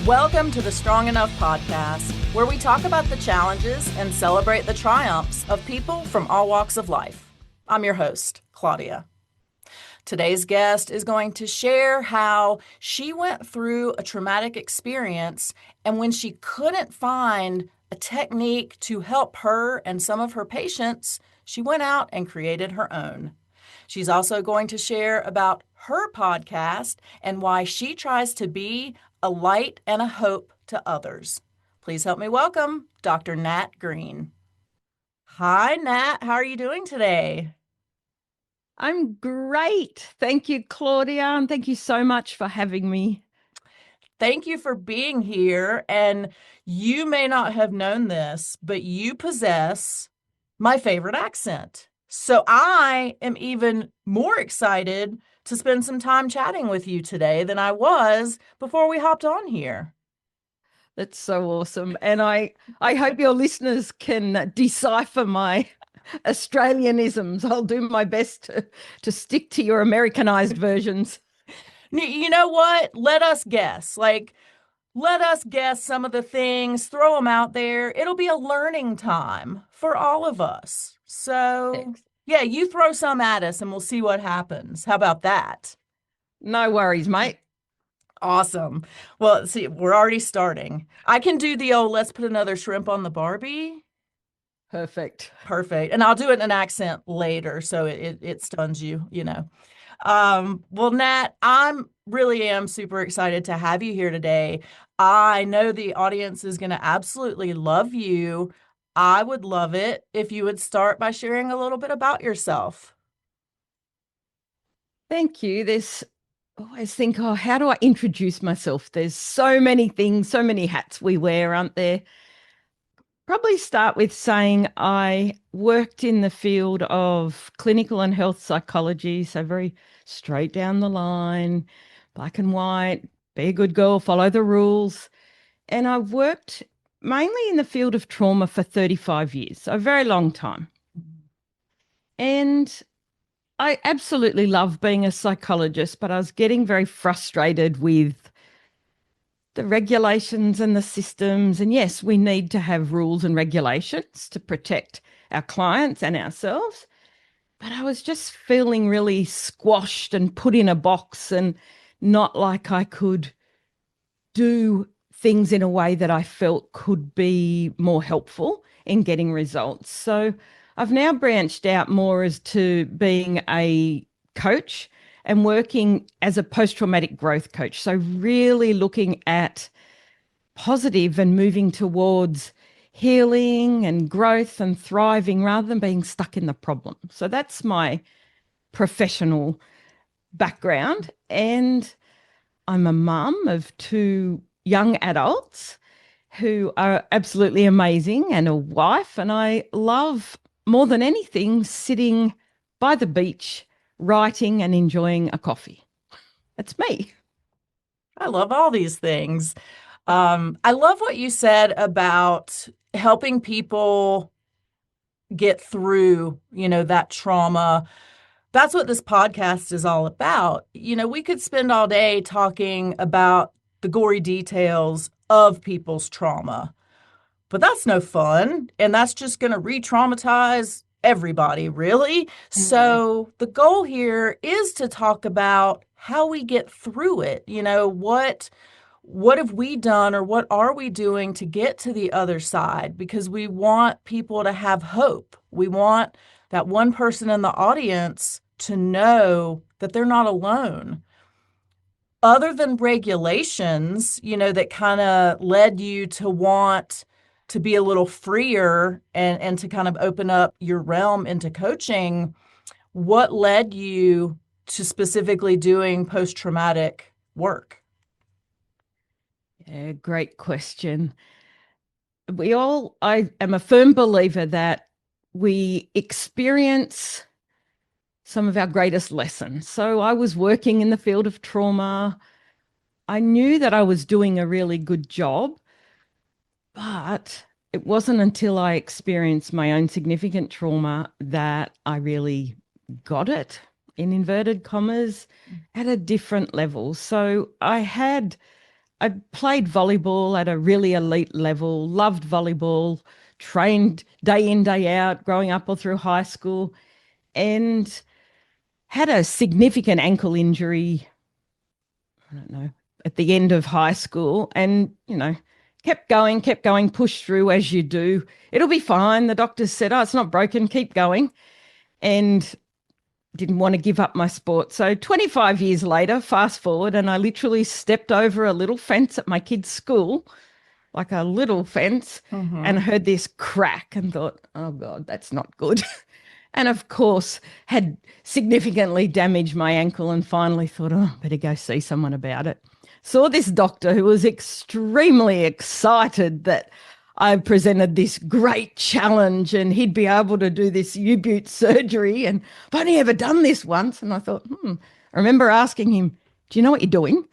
Welcome to the Strong Enough podcast, where we talk about the challenges and celebrate the triumphs of people from all walks of life. I'm your host, Claudia. Today's guest is going to share how she went through a traumatic experience, and when she couldn't find a technique to help her and some of her patients, she went out and created her own. She's also going to share about her podcast and why she tries to be a light and a hope to others. Please help me welcome Dr. Nat Green. Hi, Nat. How are you doing today? I'm great. Thank you, Claudia, and thank you so much for having me. Thank you for being here. And you may not have known this, but you possess my favorite accent. So I am even more excited to spend some time chatting with you today than I was before we hopped on here. That's so awesome. And I hope your listeners can decipher my Australianisms. I'll do my best to stick to your Americanized versions. You know what? Let us guess. Let us guess some of the things, throw them out there. It'll be a learning time for all of us. So, yeah, you throw some at us and we'll see what happens. How about that? No worries, mate. Awesome. Well, see, we're already starting. I can do the old let's put another shrimp on the Barbie. Perfect. Perfect. And I'll do it in an accent later so it stuns you, you know. Well, Nat, I'm really am super excited to have you here today. I know the audience is going to absolutely love you. I would love it if you would start by sharing a little bit about yourself. Thank you. There's always think, oh, how do I introduce myself? There's so many things, so many hats we wear, aren't there? Probably start with saying I worked in the field of clinical and health psychology, so very straight down the line, black and white, be a good girl, follow the rules. And I've worked mainly in the field of trauma for 35 years, so a very long time. And I absolutely love being a psychologist, but I was getting very frustrated with the regulations and the systems. And yes, we need to have rules and regulations to protect our clients and ourselves. But I was just feeling really squashed and put in a box and not like I could do things in a way that I felt could be more helpful in getting results. So I've now branched out more as to being a coach and working as a post-traumatic growth coach. So really looking at positive and moving towards healing and growth and thriving rather than being stuck in the problem. So that's my professional background. And I'm a mum of two young adults who are absolutely amazing and a wife. And I love more than anything sitting by the beach, writing and enjoying a coffee. That's me. I love all these things. I love what you said about helping people get through, that trauma. That's what this podcast is all about. We could spend all day talking about the gory details of people's trauma, but that's no fun. And that's just going to re-traumatize everybody, really. Mm-hmm. So the goal here is to talk about how we get through it. What have we done or what are we doing to get to the other side? Because we want people to have hope. We want that one person in the audience to know that they're not alone. Other than regulations, that kind of led you to want to be a little freer and to kind of open up your realm into coaching, what led you to specifically doing post-traumatic work? Yeah, great question. I am a firm believer that we experience some of our greatest lessons. So I was working in the field of trauma. I knew that I was doing a really good job, but it wasn't until I experienced my own significant trauma that I really got it, in inverted commas, at a different level. So I had I played volleyball at a really elite level, loved volleyball, trained day in, day out, growing up all through high school, and had a significant ankle injury, I don't know, at the end of high school. And, kept going, pushed through as you do. It'll be fine. The doctors said, oh, it's not broken, keep going. And didn't want to give up my sport. So 25 years later, fast forward, and I literally stepped over a little fence at my kid's school, like a little fence, and heard this crack and thought, oh God, that's not good. And of course, had significantly damaged my ankle and finally thought, oh, better go see someone about it. Saw this doctor who was extremely excited that I presented this great challenge and he'd be able to do this U-Butte surgery. And I've only ever done this once. And I thought, I remember asking him, do you know what you're doing?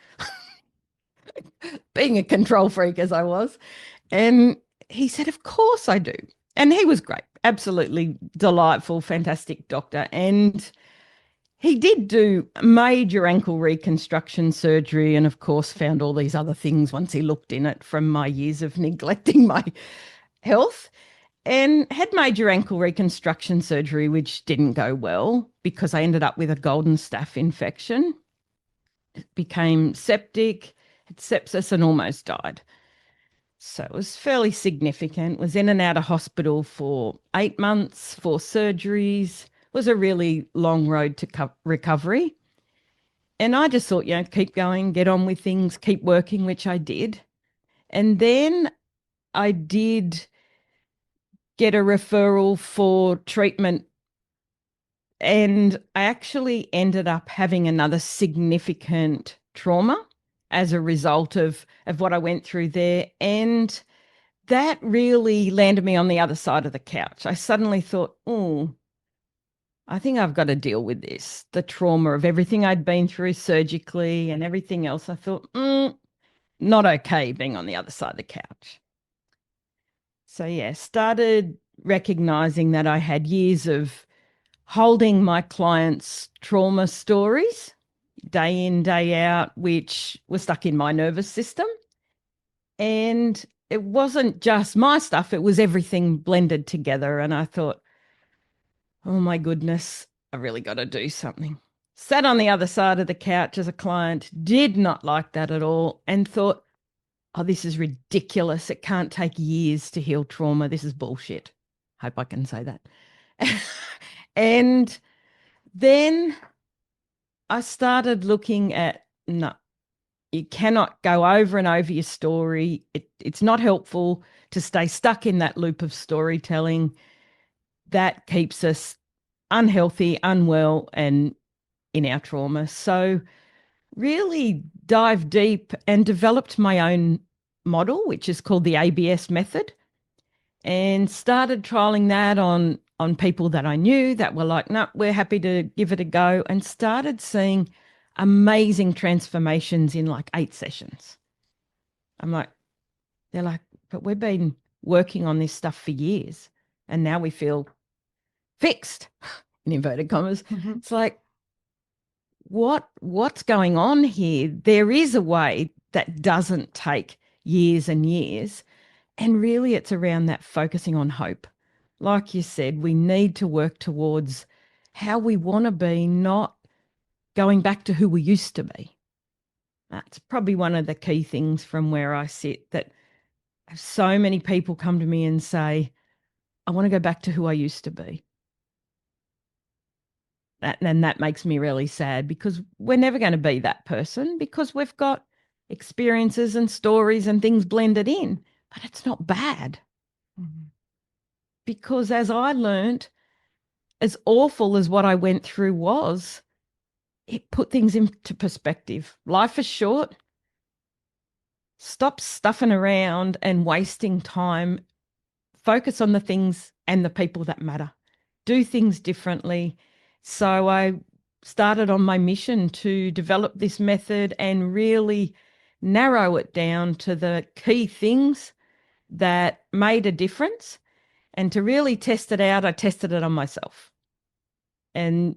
Being a control freak as I was. And he said, of course I do. And he was great, absolutely delightful, fantastic doctor. And he did do major ankle reconstruction surgery and, of course, found all these other things once he looked in it from my years of neglecting my health, and had major ankle reconstruction surgery, which didn't go well because I ended up with a golden staph infection. It became septic, had sepsis, and almost died. So it was fairly significant. Was in and out of hospital for 8 months, 4 surgeries. Was a really long road to recovery. And I just thought, keep going, get on with things, keep working, which I did. And then I did get a referral for treatment. And I actually ended up having another significant trauma as a result of what I went through there. And that really landed me on the other side of the couch. I suddenly thought, I think I've got to deal with this, the trauma of everything I'd been through surgically and everything else. I thought, not okay being on the other side of the couch. So, started recognizing that I had years of holding my clients' trauma stories day in, day out, which were stuck in my nervous system. And it wasn't just my stuff, it was everything blended together. And I thought, oh my goodness, I really got to do something. Sat on the other side of the couch as a client, did not like that at all, and thought, oh, this is ridiculous. It can't take years to heal trauma. This is bullshit. Hope I can say that. And then I started looking at, no, you cannot go over and over your story. It's not helpful to stay stuck in that loop of storytelling. That keeps us unhealthy, unwell, and in our trauma. So really dive deep and developed my own model, which is called the ABS method, and started trialing that on people that I knew that were like, no, we're happy to give it a go, and started seeing amazing transformations in like 8 sessions. They're like, but we've been working on this stuff for years and now we feel fixed, in inverted commas. It's like, what's going on here? There is a way that doesn't take years and years. And really it's around that focusing on hope. Like you said, we need to work towards how we want to be, not going back to who we used to be. That's probably one of the key things from where I sit, that so many people come to me and say, I want to go back to who I used to be. And that makes me really sad, because we're never going to be that person, because we've got experiences and stories and things blended in, but it's not bad. Because as I learned, as awful as what I went through was, it put things into perspective. Life is short. Stop stuffing around and wasting time. Focus on the things and the people that matter. Do things differently. So I started on my mission to develop this method and really narrow it down to the key things that made a difference. And to really test it out, I tested it on myself. And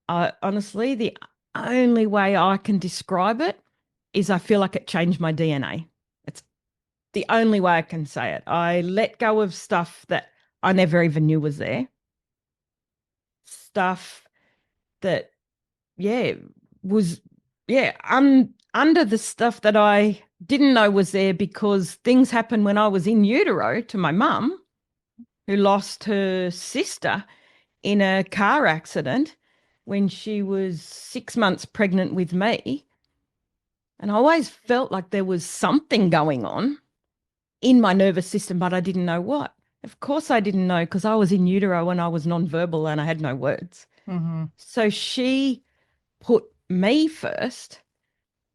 honestly, the only way I can describe it is I feel like it changed my DNA. It's the only way I can say it. I let go of stuff that I never even knew was there. Stuff that, yeah, was, yeah, under the stuff that I didn't know was there because things happened when I was in utero to my mum, who lost her sister in a car accident when she was 6 months pregnant with me. And I always felt like there was something going on in my nervous system, but I didn't know what. Of course, I didn't know because I was in utero and I was nonverbal and I had no words. Mm-hmm. So she put me first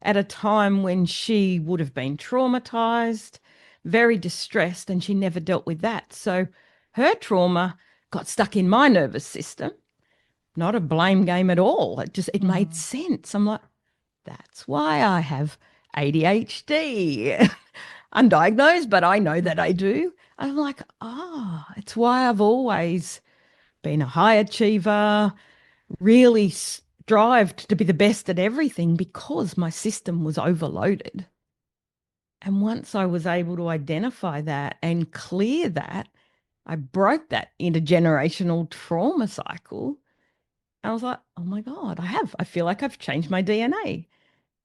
at a time when she would have been traumatized, very distressed, and she never dealt with that. So her trauma got stuck in my nervous system. Not a blame game at all. It made Mm-hmm. sense. I'm like, that's why I have ADHD. Undiagnosed, but I know that I do. And I'm like, it's why I've always been a high achiever, really strived to be the best at everything because my system was overloaded. And once I was able to identify that and clear that, I broke that intergenerational trauma cycle. I was like, oh my God, I feel like I've changed my DNA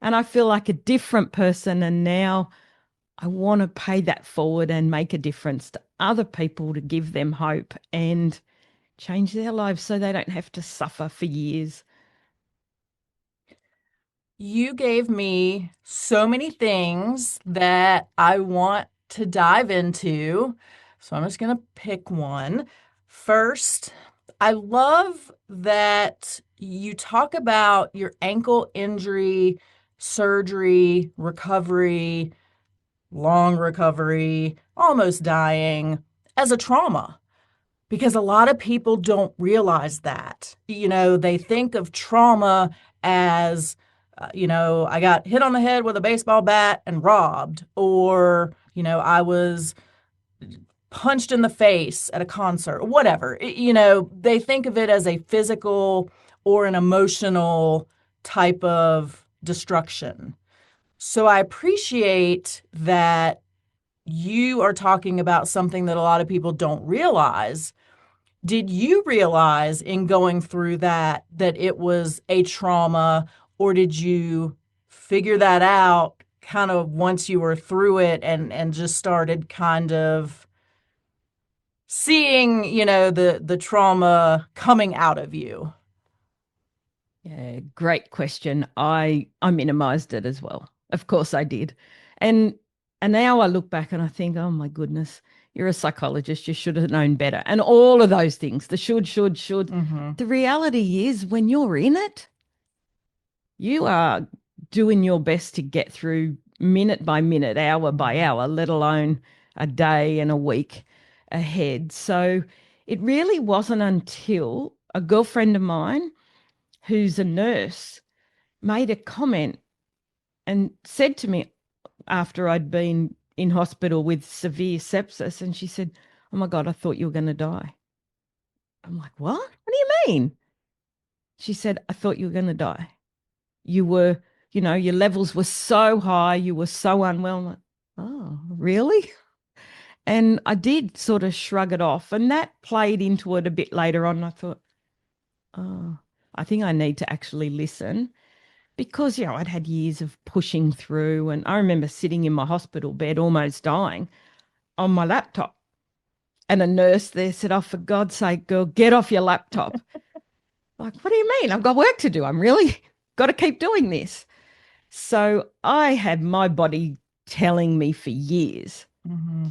and I feel like a different person. And now I want to pay that forward and make a difference to other people to give them hope and change their lives so they don't have to suffer for years. You gave me so many things that I want to dive into. So I'm just going to pick one. First, I love that you talk about your ankle injury, surgery, recovery, long recovery, almost dying as a trauma because a lot of people don't realize that. They think of trauma as, I got hit on the head with a baseball bat and robbed, or, I was punched in the face at a concert, whatever. They think of it as a physical or an emotional type of destruction. So I appreciate that you are talking about something that a lot of people don't realize. Did you realize in going through that it was a trauma, or did you figure that out kind of once you were through it and just started kind of seeing, the trauma coming out of you? Yeah, great question. I minimized it as well. Of course I did. And and now I look back and I think, oh my goodness, you're a psychologist. You should have known better. And all of those things, the should. Mm-hmm. The reality is when you're in it, you are doing your best to get through minute by minute, hour by hour, let alone a day and a week ahead. So it really wasn't until a girlfriend of mine who's a nurse made a comment and said to me after I'd been in hospital with severe sepsis, and she said, "Oh my God, I thought you were going to die." I'm like, "What? What do you mean?" She said, "I thought you were going to die. You were, your levels were so high, you were so unwell." I'm like, "Oh, really?" And I did sort of shrug it off. And that played into it a bit later on. I thought, oh, I think I need to actually listen because, I'd had years of pushing through. And I remember sitting in my hospital bed almost dying on my laptop. And a nurse there said, "Oh, for God's sake, girl, get off your laptop." Like, what do you mean? I've got work to do. I'm really got to keep doing this. So I had my body telling me for years, Mm-hmm.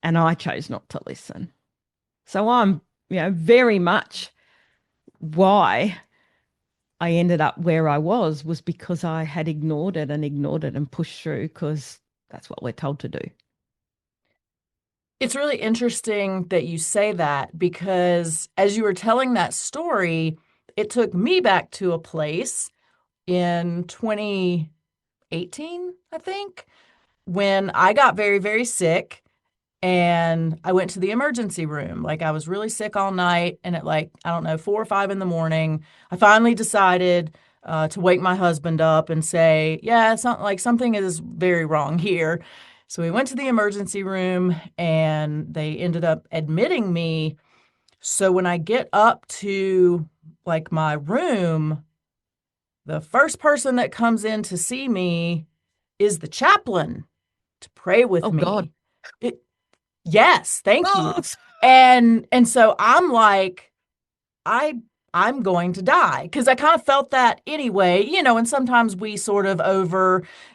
and I chose not to listen. So I'm, very much why I ended up where I was because I had ignored it and pushed through because that's what we're told to do. It's really interesting that you say that because as you were telling that story, it took me back to a place in 2018, I think, when I got very, very sick and I went to the emergency room. Like I was really sick all night. And at like, I don't know, 4 or 5 in the morning, I finally decided, to wake my husband up and say, yeah, it's not like something is very wrong here. So we went to the emergency room and they ended up admitting me. So when I get up to like my room, the first person that comes in to see me is the chaplain to pray with Oh God. me. It, yes, thank you. Oh, And so I'm like, I I'm going to die because I kind of felt that anyway, and sometimes we sort of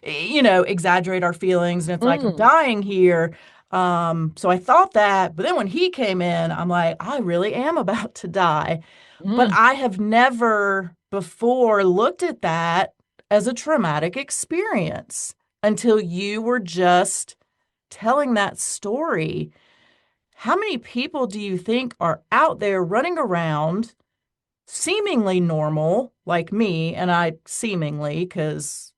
exaggerate our feelings and it's like I'm mm, dying here. So I thought that, but then when he came in, I'm like, I really am about to die. But mm. I have never before looked at that as a traumatic experience until you were just telling that story. How many people do you think are out there running around seemingly normal, like me, and I seemingly, because,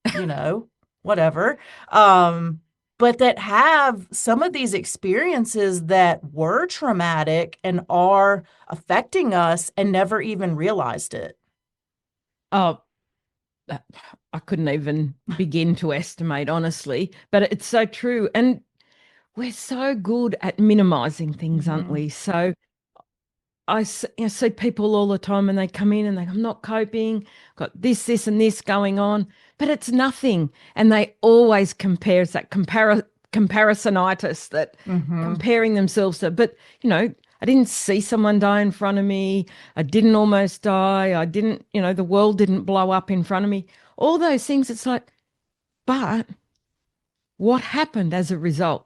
whatever, but that have some of these experiences that were traumatic and are affecting us and never even realized it? Oh, that- I couldn't even begin to estimate, honestly, but it's so true. And we're so good at minimizing things, aren't Hmm. we? So see people all the time and they come in and they go, I'm not coping, got this, and this going on, but it's nothing. And they always compare, it's that comparisonitis, that Hmm. comparing themselves to, but I didn't see someone die in front of me. I didn't almost die. I didn't, the world didn't blow up in front of me. All those things, it's like, but what happened as a result?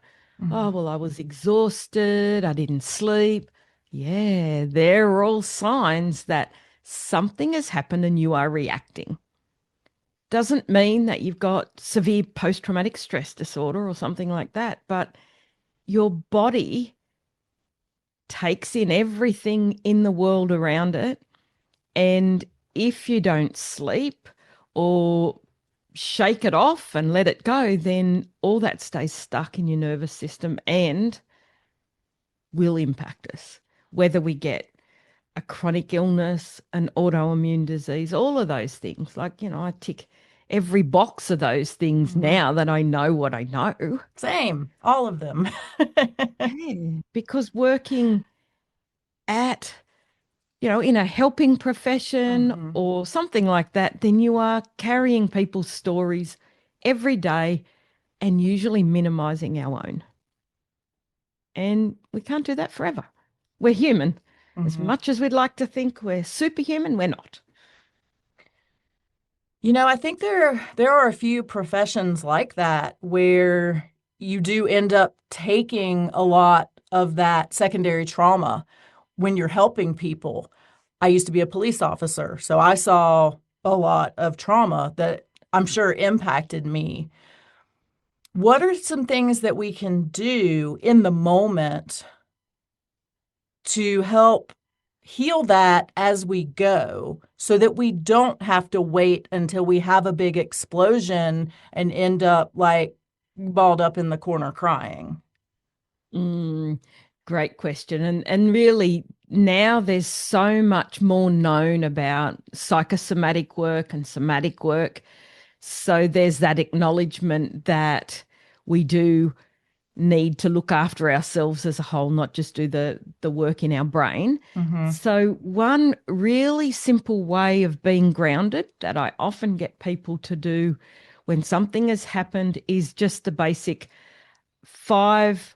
Oh, Hmm. well, I was exhausted. I didn't sleep. Yeah, they're all signs that something has happened and you are reacting. Doesn't mean that you've got severe post traumatic stress disorder or something like that, but your body takes in everything in the world around it. And if you don't sleep or shake it off and let it go, then all that stays stuck in your nervous system and will impact us. Whether we get a chronic illness, an autoimmune disease, all of those things. Like, I tick every box of those things Hmm. now that I know what I know. Same, all of them. Yeah. Because working at, in a helping profession Hmm. or something like that, then you are carrying people's stories every day and usually minimizing our own. And we can't do that forever. We're human. As Hmm. much as we'd like to think we're superhuman, we're not. I think there are a few professions like that where you do end up taking a lot of that secondary trauma when you're helping people. I used to be a police officer, so I saw a lot of trauma that I'm sure impacted me. What are some things that we can do in the moment to help heal that as we go so that we don't have to wait until we have a big explosion and end up like balled up in the corner crying? Mm, great question. And really now there's so much more known about psychosomatic work and somatic work. So there's that acknowledgement that we do need to look after ourselves as a whole, not just do the work in our brain. Mm-hmm. So one really simple way of being grounded that I often get people to do when something has happened is just the basic 5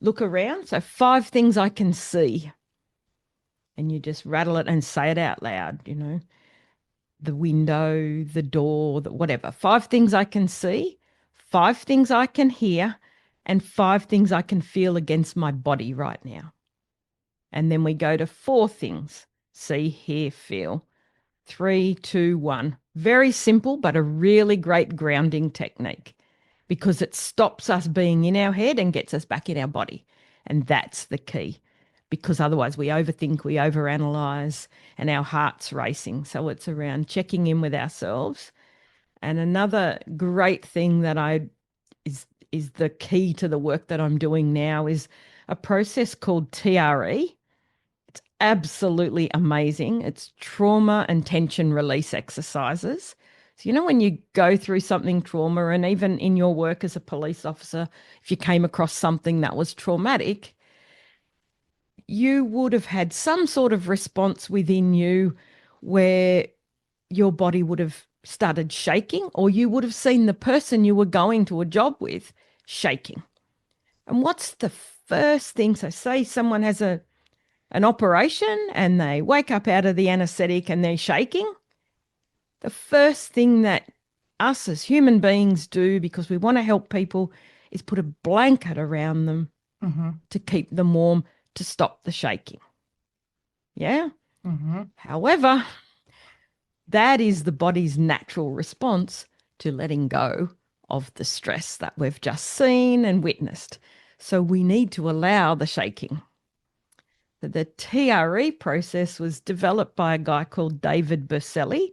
look around. So 5 things I can see. And you just rattle it and say it out loud, the window, the door, whatever. 5 things I can see, 5 things I can hear, and 5 things I can feel against my body right now. And then we go to 4 things: see, hear, feel. 3, 2, 1. Very simple, but a really great grounding technique because it stops us being in our head and gets us back in our body. And that's the key because otherwise we overthink, we overanalyze, and our heart's racing. So it's around checking in with ourselves. And another great thing that I is the key to the work that I'm doing now is a process called TRE. It's absolutely amazing. It's trauma and tension release exercises. So, when you go through something trauma, and even in your work as a police officer, if you came across something that was traumatic, you would have had some sort of response within you where your body would have started shaking, or you would have seen the person you were going to a job with shaking. And what's the first thing? So, say someone has an operation and they wake up out of the anesthetic and they're shaking. The first thing that us as human beings do, because we want to help people, is put a blanket around them to keep them warm, to stop the shaking. Yeah. However, that is the body's natural response to letting go of the stress that we've just seen and witnessed. So we need to allow the shaking. The TRE process was developed by a guy called David Berceli,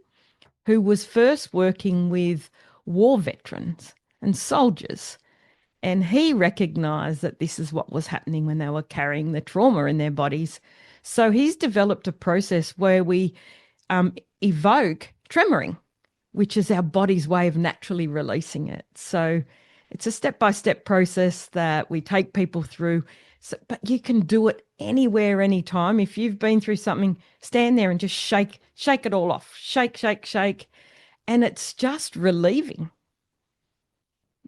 who was first working with war veterans and soldiers. And he recognized that this is what was happening when they were carrying the trauma in their bodies. So he's developed a process where we evoke tremoring, which is our body's way of naturally releasing it. So it's a step-by-step process that we take people through. So, but you can do it anywhere, anytime. If you've been through something, stand there and just shake it all off. Shake, shake, shake. And it's just relieving.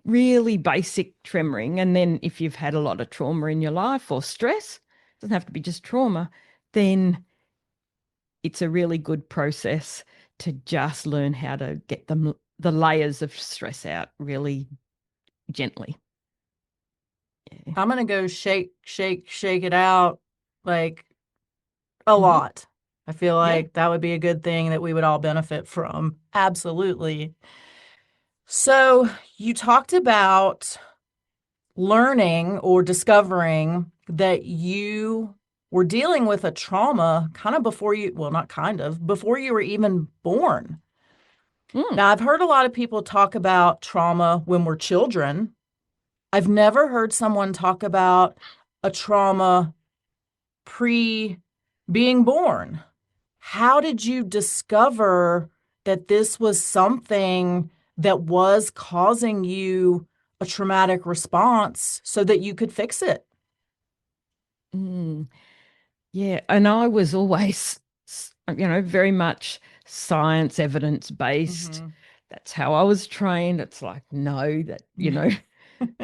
Really basic tremoring. And then if you've had a lot of trauma in your life or stress, it doesn't have to be just trauma, then it's a really good process to just learn how to get the layers of stress out really gently. Yeah. I'm going to go shake, shake, shake it out like a lot. I feel like that would be a good thing that we would all benefit from. Absolutely. So you talked about learning or discovering that you were dealing with a trauma kind of before you, well, not kind of, before you were even born. Now, I've heard a lot of people talk about trauma when we're children. I've never heard someone talk about a trauma pre being born. How did you discover that this was something that was causing you a traumatic response so that you could fix it? Yeah, and I was always, very much science evidence based. That's how I was trained. It's like, no, that,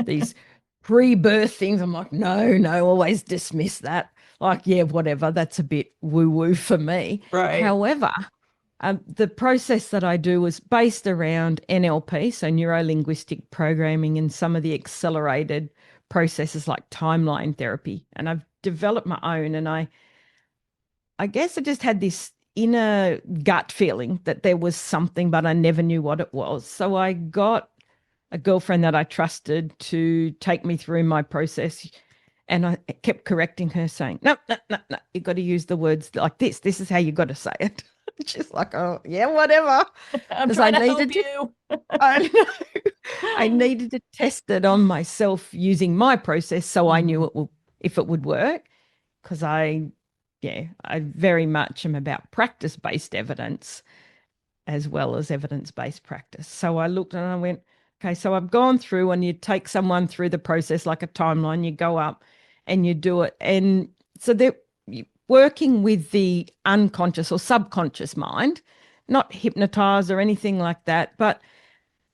these pre-birth things, I'm like, no, always dismiss that. Like, yeah, whatever, that's a bit woo-woo for me. Right. However, the process that I do was based around NLP, so neuro-linguistic programming, and some of the accelerated processes like timeline therapy. And I've developed my own, and I guess I just had this inner gut feeling that there was something, but I never knew what it was. So I got a girlfriend that I trusted to take me through my process. And I kept correcting her, saying, no, you got to use the words like this. This is how you got to say it. She's like, oh, yeah, whatever. I'm trying to help you. I know. I needed to test it on myself using my process so I knew if it would work. Because I very much am about practice-based evidence as well as evidence-based practice. So I looked and I went, okay, so I've gone through, and you take someone through the process like a timeline, you go up and you do it. And so they're working with the unconscious or subconscious mind, not hypnotized or anything like that. But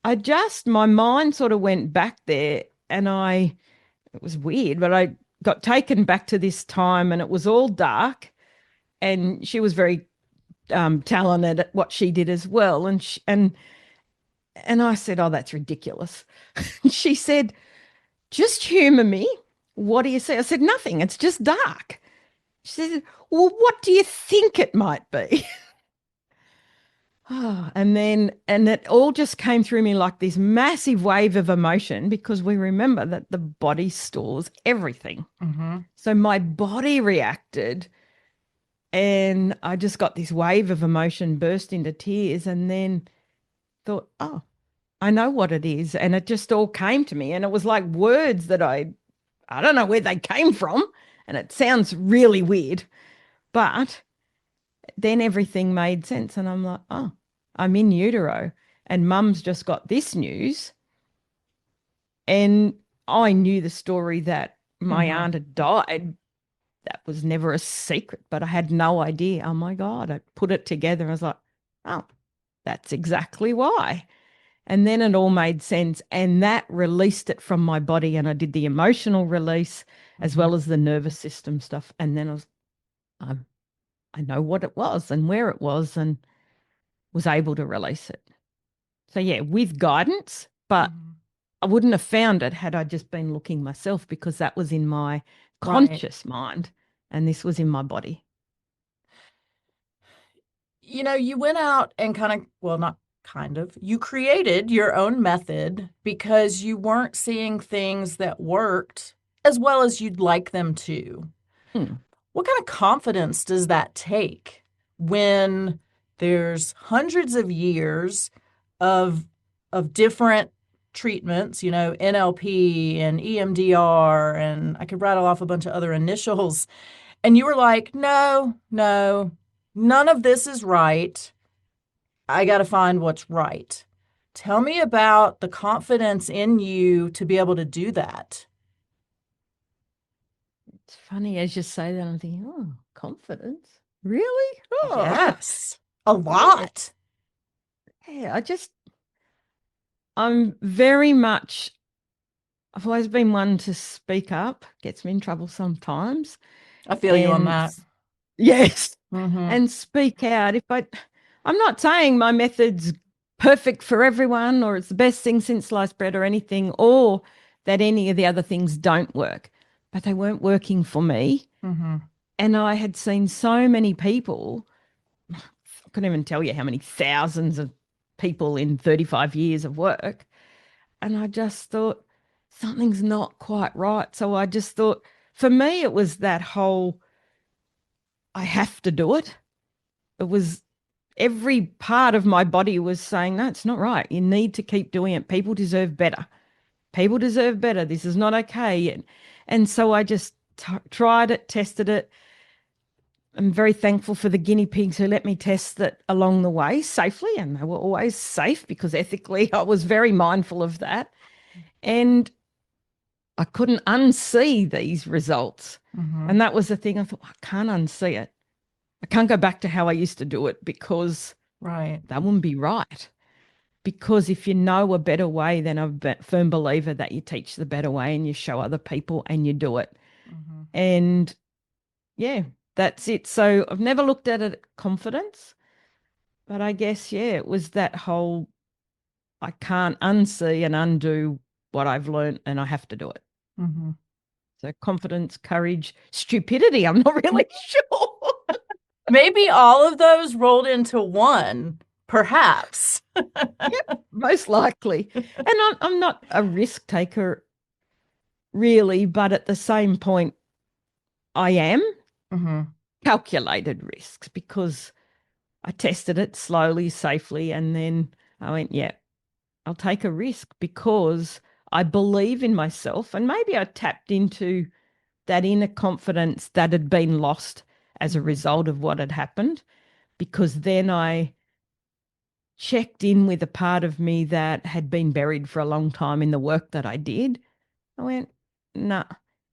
my mind sort of went back there, and it was weird, but I got taken back to this time, and it was all dark, and she was very talented at what she did as well. And I said, oh, that's ridiculous. She said, just humor me. What do you say? I said, nothing. It's just dark. She said, well, what do you think it might be? And it all just came through me like this massive wave of emotion, because we remember that the body stores everything. So my body reacted, and I just got this wave of emotion, burst into tears, and then thought, oh, I know what it is. And it just all came to me. And it was like words that I don't know where they came from. And it sounds really weird, But then everything made sense. And I'm like, oh, I'm in utero and mum's just got this news. And I knew the story that my Mm-hmm. aunt had died. That was never a secret, but I had no idea. Oh my God. I put it together. I was like, oh, that's exactly why. And then it all made sense. And that released it from my body. And I did the emotional release as Mm-hmm. well as the nervous system stuff. And then um, I know what it was and where it was and was able to release it. So, yeah, with guidance, but Mm-hmm. I wouldn't have found it had I just been looking myself because that was in my Right. conscious mind and this was in my body. You went out and kind of, well, not kind of, you created your own method because you weren't seeing things that worked as well as you'd like them to. Hmm. What kind of confidence does that take when there's hundreds of years of different treatments, NLP and EMDR, and I could rattle off a bunch of other initials, and you were like, no, no, none of this is right. I got to find what's right. Tell me about the confidence in you to be able to do that. It's funny as you say that, I'm thinking, oh, confidence? Really? Oh, Yes, a yeah. lot. Yeah, I'm very much, I've always been one to speak up, gets me in trouble sometimes. I feel you on And that. yes, Mm-hmm. and speak out. I'm not saying my method's perfect for everyone or it's the best thing since sliced bread or anything, or that any of the other things don't work, but they weren't working for me. Mm-hmm. And I had seen so many people, I couldn't even tell you how many thousands of people in 35 years of work. And I just thought something's not quite right. So I just thought, for me, it was that whole I have to do it. It was every part of my body was saying, no, it's not right. You need to keep doing it. People deserve better. People deserve better. This is not okay. And so I just tried it, tested it. I'm very thankful for the guinea pigs who let me test it along the way safely. And they were always safe because ethically I was very mindful of that. And I couldn't unsee these results. Mm-hmm. And that was the thing. I thought, I can't unsee it. I can't go back to how I used to do it because Right. that wouldn't be right. Because if you know a better way, then I'm a firm believer that you teach the better way and you show other people and you do it. Mm-hmm. And yeah, that's it. So I've never looked at it confidence, but I guess, yeah, it was that whole I can't unsee and undo what I've learned and I have to do it. Mm-hmm. So confidence, courage, stupidity. I'm not really sure. Maybe all of those rolled into one, perhaps. Yep, most likely. And I'm not a risk taker really, but at the same point, I am Mm-hmm. calculated risks because I tested it slowly, safely, and then I went, yeah, I'll take a risk because I believe in myself. And maybe I tapped into that inner confidence that had been lost as a Mm-hmm. result of what had happened, because then I checked in with a part of me that had been buried for a long time in the work that I did. I went, nah,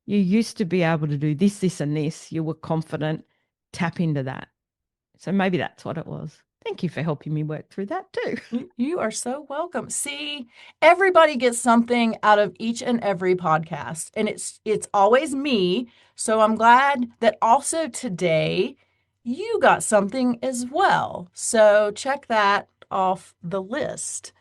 you used to be able to do this, this, and this. You were confident. Tap into that. So maybe that's what it was. Thank you for helping me work through that too. You are so welcome. See, everybody gets something out of each and every podcast, and it's always me. So I'm glad that also today you got something as well. So check that off the list.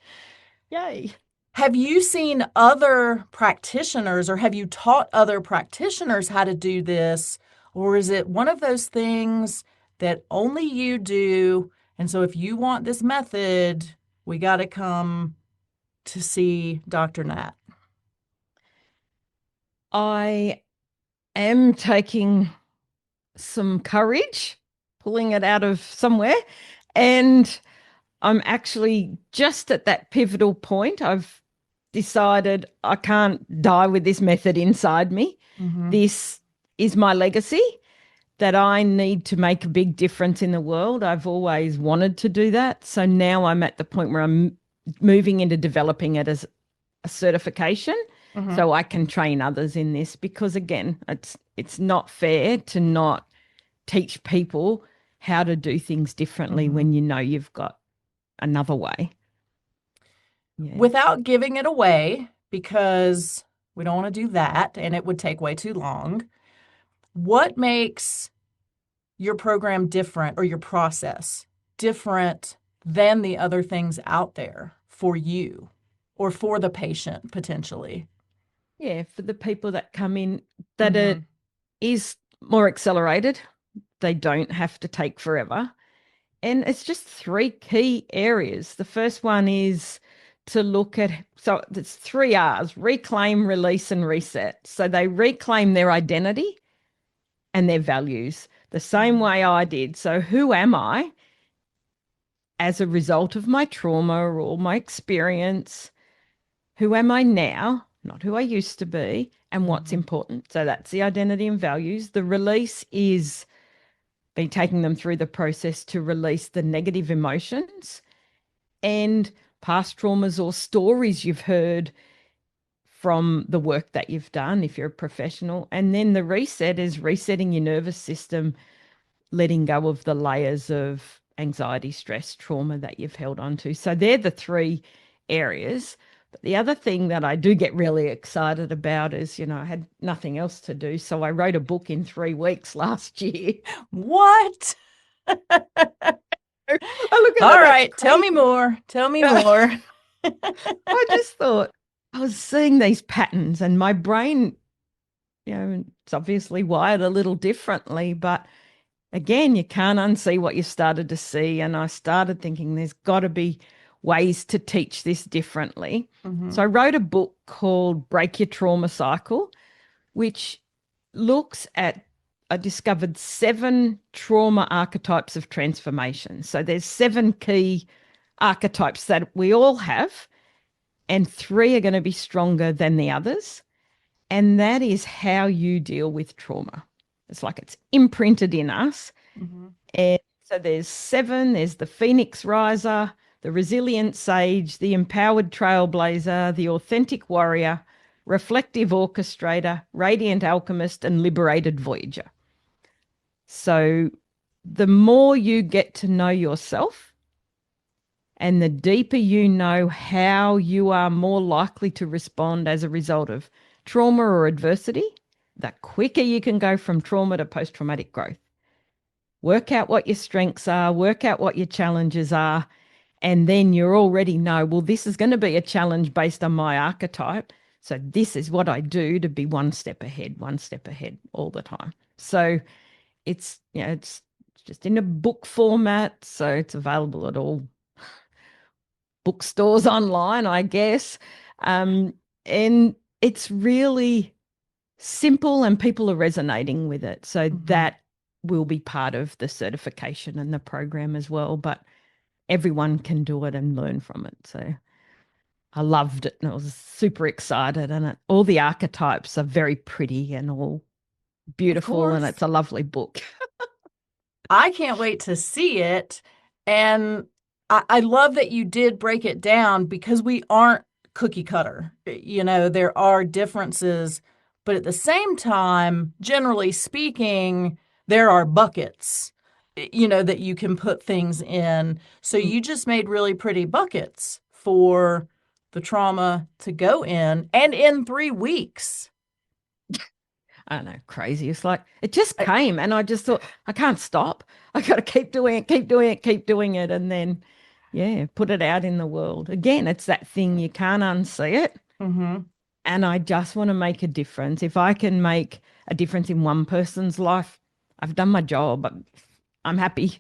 Yay. Have you seen other practitioners or have you taught other practitioners how to do this? Or is it one of those things that only you do? And so if you want this method, we got to come to see Dr. Nat. I am taking some courage, pulling it out of somewhere. And I'm actually just at that pivotal point. I've decided I can't die with this method inside me. Mm-hmm. This is my legacy. that I need to make a big difference in the world. I've always wanted to do that. So now I'm at the point where I'm moving into developing it as a certification Hmm. so I can train others in this, because again, it's not fair to not teach people how to do things differently Hmm. when you know you've got another way. Yeah. Without giving it away, because we don't want to do that and it would take way too long, what makes your program different or your process different than the other things out there for you or for the patient potentially? Yeah, for the people that come in, that Hmm. it is more accelerated. They don't have to take forever. And it's just three key areas. The first one is to look at, so it's three R's: reclaim, release, and reset. So they reclaim their identity and their values the same way I did. So who am I as a result of my trauma or my experience? Who am I now? Not who I used to be, and what's Hmm. important. So that's the identity and values. The release is be taking them through the process to release the negative emotions and past traumas or stories you've heard from the work that you've done if you're a professional. And then the reset is resetting your nervous system, letting go of the layers of anxiety, stress, trauma that you've held on to. So they're the three areas. But the other thing that I do get really excited about is, I had nothing else to do. So I wrote a book in 3 weeks last year. What? I look at All it, that's right, tell me crazy. more. Tell me more. I just thought I was seeing these patterns, and my brain, it's obviously wired a little differently, but again, you can't unsee what you started to see. And I started thinking there's got to be ways to teach this differently. Hmm. So I wrote a book called Break Your Trauma Cycle, which looks at, I discovered 7 trauma archetypes of transformation. So there's 7 key archetypes that we all have, and 3 are going to be stronger than the others. And that is how you deal with trauma. It's like it's imprinted in us. Hmm. And so there's 7. There's the Phoenix Riser, the Resilient Sage, the Empowered Trailblazer, the Authentic Warrior, Reflective Orchestrator, Radiant Alchemist, and Liberated Voyager. So the more you get to know yourself and the deeper you know how you are more likely to respond as a result of trauma or adversity, the quicker you can go from trauma to post traumatic growth. Work out what your strengths are, work out what your challenges are, and then you already know, well, this is going to be a challenge based on my archetype. So this is what I do to be one step ahead all the time. So it's just in a book format, so it's available at all bookstores online, I guess. Um, and it's really simple and people are resonating with it. So Hmm. that will be part of the certification and the program as well. But everyone can do it and learn from it. So I loved it and I was super excited. And all the archetypes are very pretty and all Of beautiful. And course. it's a lovely book. I can't wait to see it. And I love that you did break it down because we aren't cookie cutter. There are differences, but at the same time, generally speaking, there are buckets, that you can put things in. So Mm. you just made really pretty buckets for the trauma to go in and in 3 weeks. I don't know, crazy. It's like it just I, came, and I just thought, I can't stop. I got to keep doing it, keep doing it, keep doing it. And then, yeah, put it out in the world. Again, it's that thing, you can't unsee it. mhm. And I just want to make a difference. If I can make a difference in one person's life, I've done my job. I'm happy.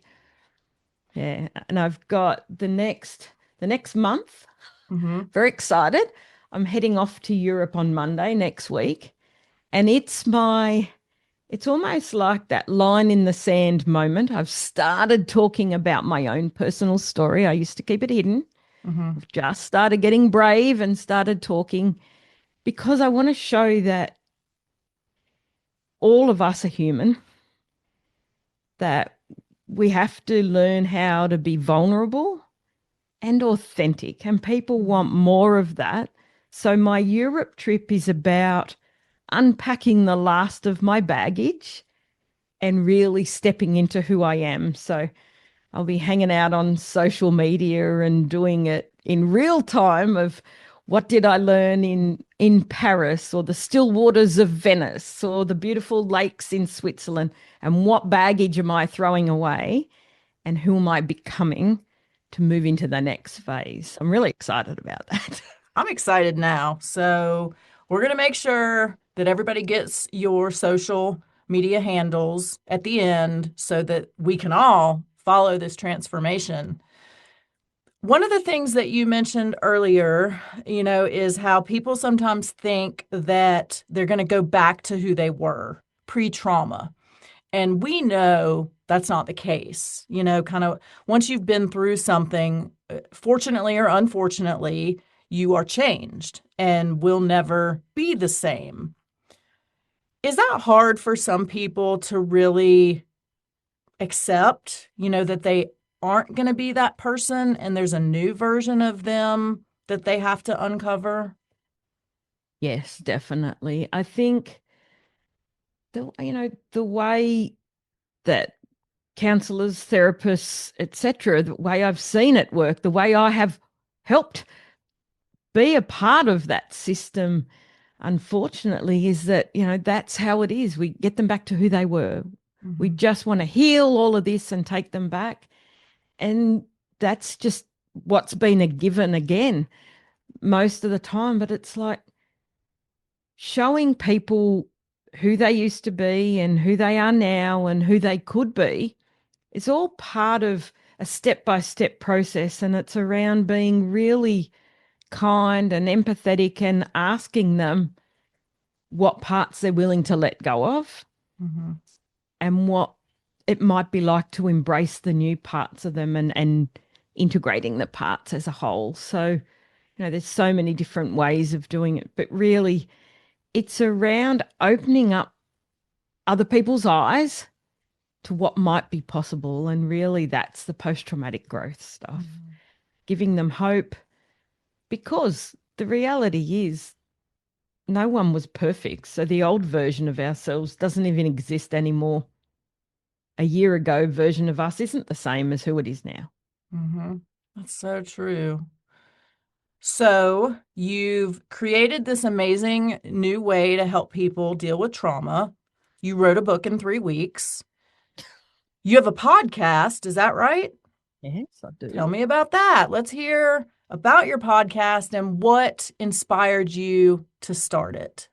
Yeah. And I've got the next month, Mhm. very excited. I'm heading off to Europe on Monday next week. And it's almost like that line in the sand moment. I've started talking about my own personal story. I used to keep it hidden. Mhm. I've just started getting brave and started talking because I want to show that all of us are human. that we have to learn how to be vulnerable and authentic, and people want more of that. So my Europe trip is about unpacking the last of my baggage and really stepping into who I am. So I'll be hanging out on social media and doing it in real time of what did I learn in Paris or the still waters of Venice or the beautiful lakes in Switzerland, and what baggage am I throwing away and who am I becoming to move into the next phase. I'm really excited about that. I'm excited now. So we're going to make sure that everybody gets your social media handles at the end so that we can all follow this transformation. One of the things that you mentioned earlier, is how people sometimes think that they're going to go back to who they were pre-trauma. And we know that's not the case. Kind of once you've been through something, fortunately or unfortunately, you are changed and will never be the same. Is that hard for some people to really accept, that they aren't going to be that person and there's a new version of them that they have to uncover? Yes, definitely. I think the way that counselors, therapists, etc., the way I've seen it work, the way I have helped be a part of that system, unfortunately, is that, that's how it is. We get them back to who they were. We just want to heal all of this and take them back. And that's just what's been a given again most of the time. But it's like showing people who they used to be and who they are now and who they could be. It's all part of a step-by-step process, and it's around being really kind and empathetic and asking them what parts they're willing to let go of and what it might be like to embrace the new parts of them, and integrating the parts as a whole. So, there's so many different ways of doing it, but really it's around opening up other people's eyes to what might be possible. And really that's the post-traumatic growth stuff, giving them hope, because the reality is no one was perfect. So the old version of ourselves doesn't even exist anymore. A year ago version of us isn't the same as who it is now. That's so true. So you've created this amazing new way to help people deal with trauma. You wrote a book in 3 weeks. You have a podcast, is that right? Yes, I do. Tell me about that. Let's hear about your podcast and what inspired you to start it.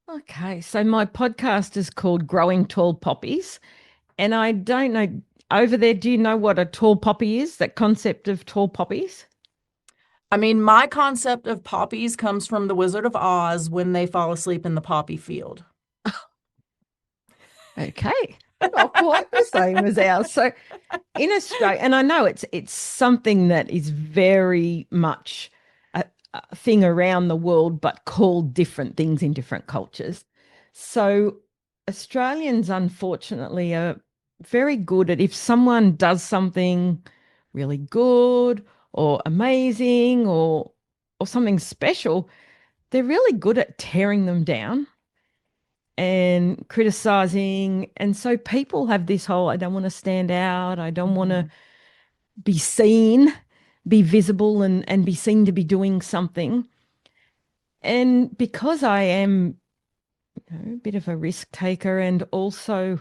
Okay, so my podcast is called Growing Tall Poppies. And I don't know, over there, do you know what a tall poppy is? That concept of tall poppies? I mean, my concept of poppies comes from The Wizard of Oz when they fall asleep in the poppy field. Okay. Not quite the same as ours. So in Australia, and I know it's something that is very much a thing around the world, but called different things in different cultures. So Australians, unfortunately, are very good at, if someone does something really good or amazing or something special, they're really good at tearing them down and criticizing. And so people have this whole, I don't want to stand out, I don't want to be seen, be visible and be seen to be doing something. And because I am a bit of a risk taker and also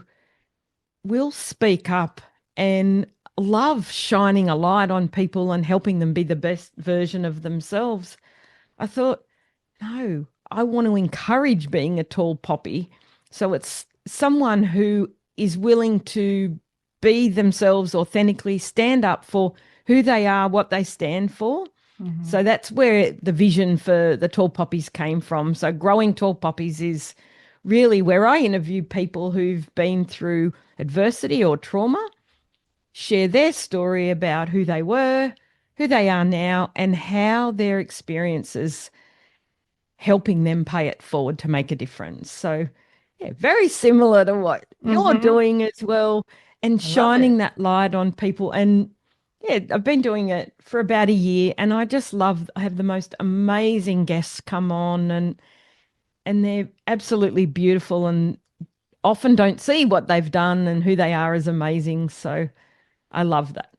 will speak up and love shining a light on people and helping them be the best version of themselves, I thought, no, I want to encourage being a tall poppy. So it's someone who is willing to be themselves authentically, stand up for who they are, what they stand for. So that's where the vision for the Tall Poppies came from. So Growing Tall Poppies is really where I interview people who've been through adversity or trauma, share their story about who they were, who they are now, and how their experiences helping them pay it forward to make a difference. So Yeah, very similar to what you're Mm-hmm. doing as well, and I love it. shining that light on people. And yeah, I've been doing it for about a year, and I just love, I have the most amazing guests come on, and they're absolutely beautiful and often don't see what they've done and who they are is amazing. So I love that.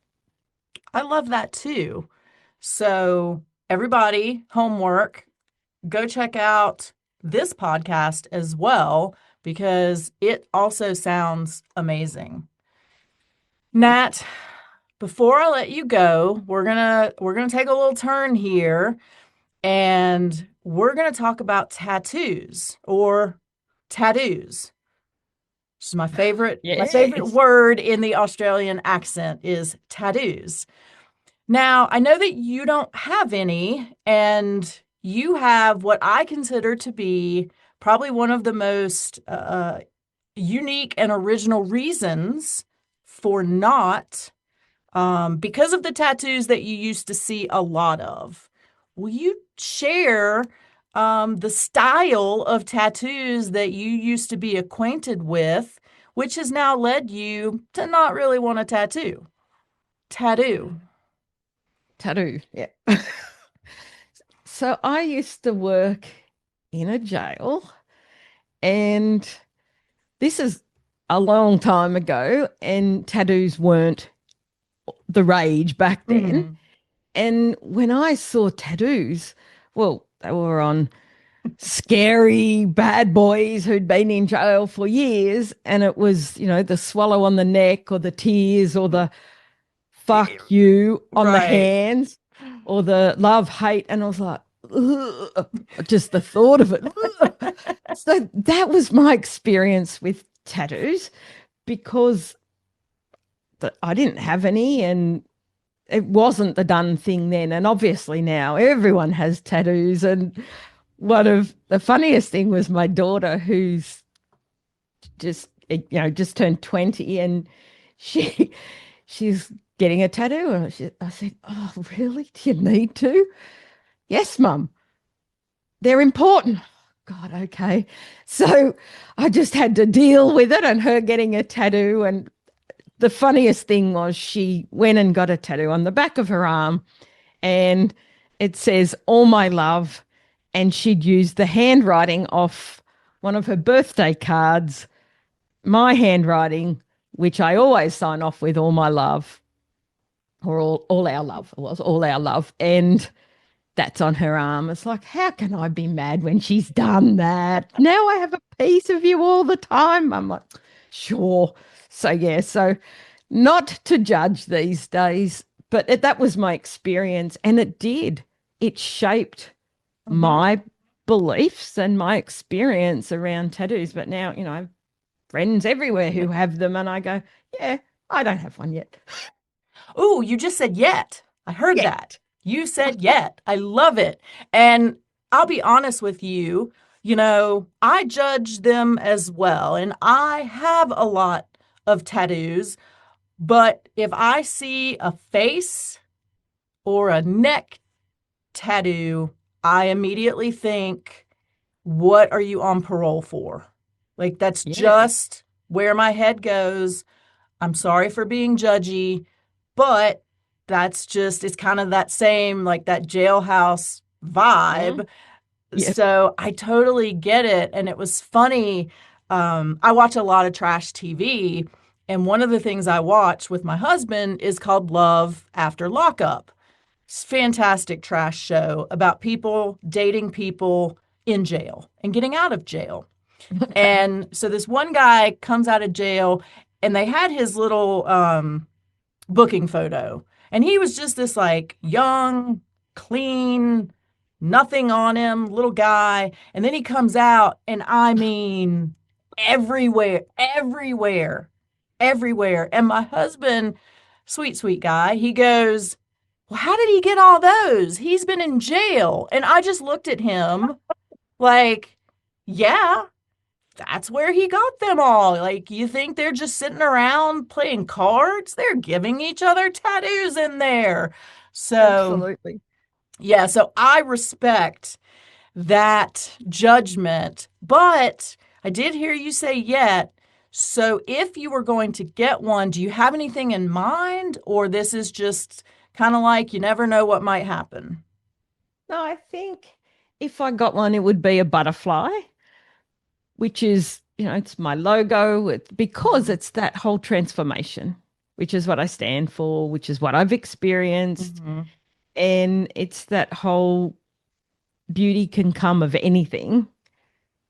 I love that too. So, everybody, homework, go check out this podcast as well because it also sounds amazing. Nat, before I let you go, we're gonna take a little turn here and we're gonna talk about tattoos or tattoos. Which is my favorite Yes. word in the Australian accent is tattoos. Now, I know that you don't have any, and you have what I consider to be probably one of the most unique and original reasons for not, because of the tattoos that you used to see a lot of. Will you share the style of tattoos that you used to be acquainted with, which has now led you to not really want a tattoo? Tattoo. Tattoo. Yeah. So I used to work in a jail, and this is a long time ago, and tattoos weren't the rage back then. Mm. And when I saw tattoos, well, they were on scary bad boys who'd been in jail for years. And it was, the swallow on the neck or the tears or the fuck you on the Right. hands or the love hate. And I was like, ugh, just the thought of it. Ugh. So that was my experience with tattoos because I didn't have any, and it wasn't the done thing then. And obviously now everyone has tattoos. And one of the funniest thing was my daughter, who's just turned 20, and she's getting a tattoo. And I said, "Oh, really? Do you need to?" "Yes, mum. They're important." God, okay. So I just had to deal with it and her getting a tattoo. And the funniest thing was she went and got a tattoo on the back of her arm, and it says "All my love," and she'd used the handwriting off one of her birthday cards, my handwriting, which I always sign off with "All my love," or all our love. It was "All our love," and that's on her arm. It's like, how can I be mad when she's done that? Now I have a piece of you all the time. I'm like, sure. So yeah, so not to judge these days, but that was my experience, and it did. It shaped Mhm. my beliefs and my experience around tattoos. But now, I have friends everywhere who have them, and I go, yeah, I don't have one yet. Ooh, you just said yet. I heard Yeah. that. You said yet. I love it. And I'll be honest with you, I judge them as well. And I have a lot of tattoos, but if I see a face or a neck tattoo, I immediately think, what are you on parole for? Like, that's Yeah. just where my head goes. I'm sorry for being judgy, but it's kind of that same, like that jailhouse Mm. vibe. Yeah. So I totally get it. And it was funny. I watch a lot of trash TV. And one of the things I watch with my husband is called Love After Lockup. It's a fantastic trash show about people dating people in jail and getting out of jail. Okay. And so this one guy comes out of jail and they had his little booking photo. And he was just this like young, clean, nothing on him, little guy. And then he comes out, and I mean, everywhere, everywhere, everywhere. And my husband, sweet, sweet guy, he goes, "Well, how did he get all those? He's been in jail." And I just looked at him like, yeah, that's where he got them all. Like, you think they're just sitting around playing cards? They're giving each other tattoos in there. So, Absolutely. yeah, so I respect that judgment, but I did hear you say yet. So if you were going to get one, do you have anything in mind, or this is just kind of like you never know what might happen? No, I think if I got one, it would be a butterfly, which is, it's my logo. Because it's that whole transformation, which is what I stand for, which is what I've experienced. Mhm. And it's that whole beauty can come of anything,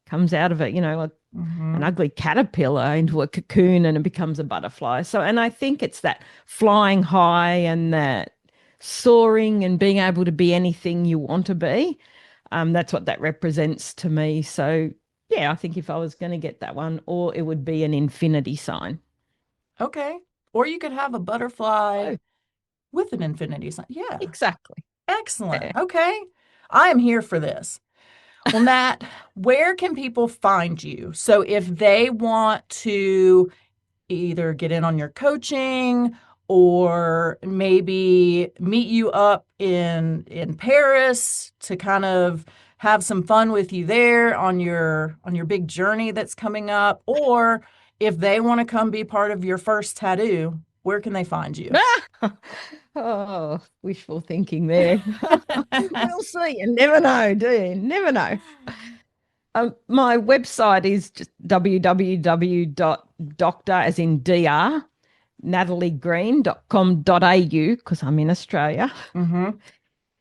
comes out of it, an Mhm. ugly caterpillar into a cocoon and it becomes a butterfly. So, and I think it's that flying high and that soaring and being able to be anything you want to be. That's what that represents to me. So, yeah, I think if I was going to get that one, or it would be an infinity sign. Okay. Or you could have a butterfly Oh, with an infinity sign. Yeah. exactly. Excellent. Yeah. Okay. I am here for this. Well, Nat, where can people find you? So if they want to either get in on your coaching or maybe meet you up in Paris to kind of have some fun with you there on your big journey that's coming up, or if they want to come be part of your first tattoo, where can they find you? Oh, wishful thinking there. We'll see. You never know, do you? Never know. My website is just www.doctor, as in dr, nataliegreen.com.au, because I'm in Australia. Mm-hmm.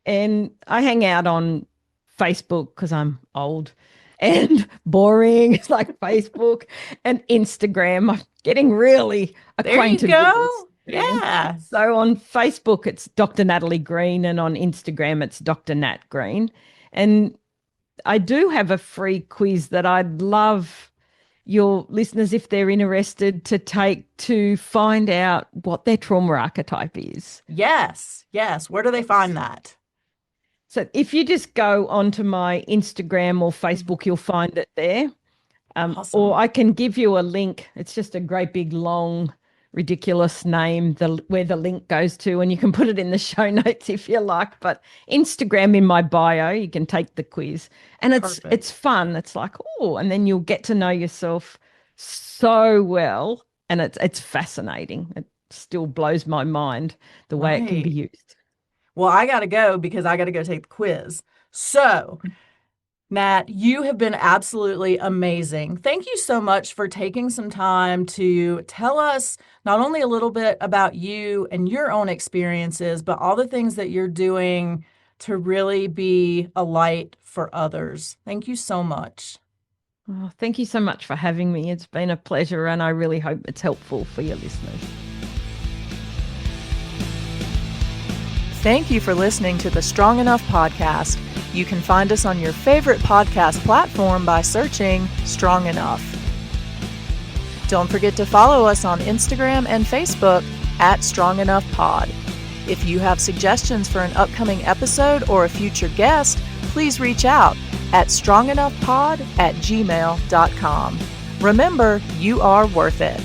And I hang out on Facebook because I'm old and boring. It's like Facebook and Instagram. I'm getting really There you acquainted with this. go. Yeah. So on Facebook, it's Dr. Natalie Green, and on Instagram, it's Dr. Nat Green. And I do have a free quiz that I'd love your listeners, if they're interested, to take to find out what their trauma archetype is. Yes. Yes. Where do they find that? So if you just go onto my Instagram or Facebook, you'll find it there. Or Awesome. I can give you a link. It's just a great big long ridiculous name, where the link goes to, and you can put it in the show notes if you like. But Instagram, in my bio, you can take the quiz, and it's Perfect. fun. It's like, oh, and then you'll get to know yourself so well, and it's fascinating. It still blows my mind the way it can be Right. used. Well, I got to go because I got to go take the quiz. So, Nat, you have been absolutely amazing. Thank you so much for taking some time to tell us not only a little bit about you and your own experiences, but all the things that you're doing to really be a light for others. Thank you so much. Oh, thank you so much for having me. It's been a pleasure, and I really hope it's helpful for your listeners. Thank you for listening to the Strong Enough podcast. You can find us on your favorite podcast platform by searching Strong Enough. Don't forget to follow us on Instagram and Facebook at Strong Enough Pod. If you have suggestions for an upcoming episode or a future guest, please reach out at strongenoughpod@gmail.com. Remember, you are worth it.